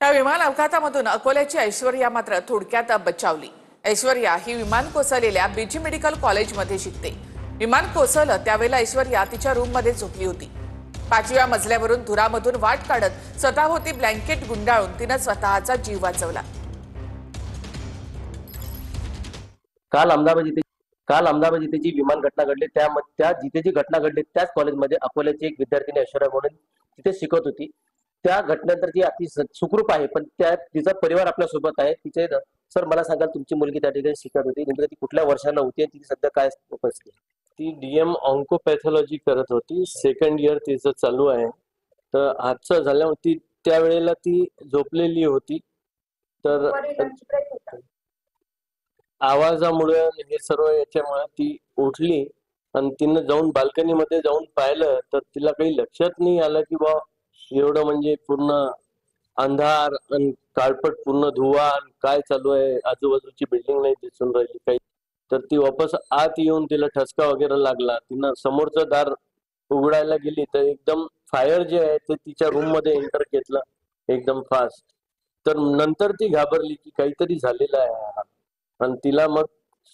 या विमान अपघातामधून अकोल्याची ऐश्वर्या मात्र थोडक्यात बचावली। ऐश्वर्या ही विमान कोसळलेल्या बीजी मेडिकल कॉलेजमध्ये शिकते। विमान कोसळलं त्यावेळेला ऐश्वर्या तिच्या रूममध्ये झोपली होती। 5व्या मजल्यावरून धुरामधून वाट काढत स्वतःभोवती ब्लँकेट गुंडाळून तिने स्वतःचा जीव वाचवला। काल अहमदाबाद इथे जी विमान घटना घडली त्या जिथे जी घटना घडली त्याच कॉलेजमध्ये अकोल्याची एक विद्यार्थिनी ऐश्वर्या म्हणून तिथे शिकत होती। त्या घटनेनंतर ती अति सुखरूप आहे, पण तिचा परिवार आपल्या सोबत आहे। तिचे सर मला सांगाल तुमची मुलगी त्या ठिकाणी शिकत होती, नेमकं ती कुठल्या वर्षाला होती आणि ती सध्या काय परिस्थिती? ती डीएम ऑन्कोपॅथॉलॉजी करत होती, सेकंड इयर तिचं चालू आहे। तर हादसा झाल्यावर ती त्यावेळेला ती झोपलेली होती, तर आवाजामुळे हे सर्व याच्यामुळे ती उठली आणि तिनं जाऊन बाल्कनीमध्ये जाऊन पाहिलं तर तिला काही लक्षात नाही आलं की बा एवढं म्हणजे पूर्ण अंधार आणि काळपट पूर्ण धुवा काय चालू आहे, आजूबाजूची बिल्डिंग नाही दिसून राहिली काही। तर ती वापस आत येऊन तिला ठसका वगैरे लागला। तिनं समोरचं दार उघडायला गेली तर एकदम फायर जे आहे ते तिच्या रूम मध्ये एंटर घेतलं एकदम फास्ट। तर नंतर ती घाबरली की काहीतरी झालेलं आहे आणि तिला मग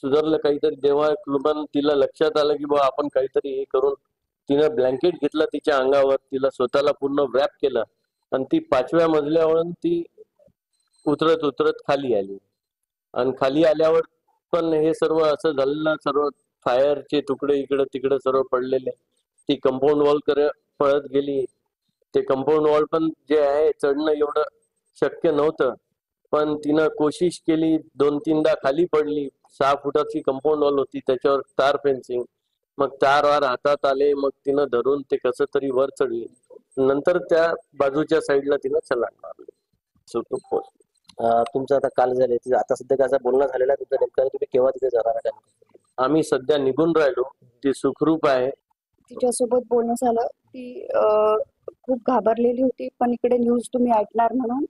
सुधारलं काहीतरी। तेव्हा कृपण तिला लक्षात आलं की बा आपण काहीतरी हे करून तिनं ब्लँकेट घेतलं तिच्या अंगावर, तिला स्वतःला पूर्ण व्रॅप केलं आणि ती 5व्या मजल्यावरून ती उतरत उतरत खाली आली। आणि खाली आल्यावर पण हे सर्व असं झालेलं, सर्व फायरचे तुकडे इकडे तिकडे सर्व पडलेले। ती कंपाऊंड वॉल पळत गेली। ते कंपाऊंड वॉल पण जे आहे चढणं एवढं शक्य नव्हतं, पण तिनं कोशिश केली। 2-3दा खाली पडली। 6 फुटाची कंपाऊंड वॉल होती, त्याच्यावर तार फेन्सिंग, मग तार हातात आले, मग तिनं धरून ते कसं तरी वर चढली। नंतर त्या बाजूच्या साईडला तिनं छलांग मारली, सुखरूप पोहोचली। तुमचं आता काल झाले आता सध्या काय बोलणं झालेलं आहे तुमचं, नेमकं तुम्ही केव्हा तिथे जाणार आहे? आम्ही सध्या निघून राहिलो, ती सुखरूप आहे। तिच्यासोबत बोलणं झालं, ती खूप घाबरलेली होती, पण इकडे न्यूज तुम्ही ऐकणार म्हणून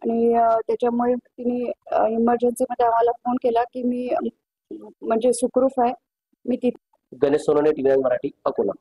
आणि त्याच्यामुळे तिने इमर्जन्सीमध्ये आम्हाला फोन केला की मी म्हणजे सुखरूप आहे, मी तिथे। गणेश सोनवणे, टीव्ही मराठी, अकोला।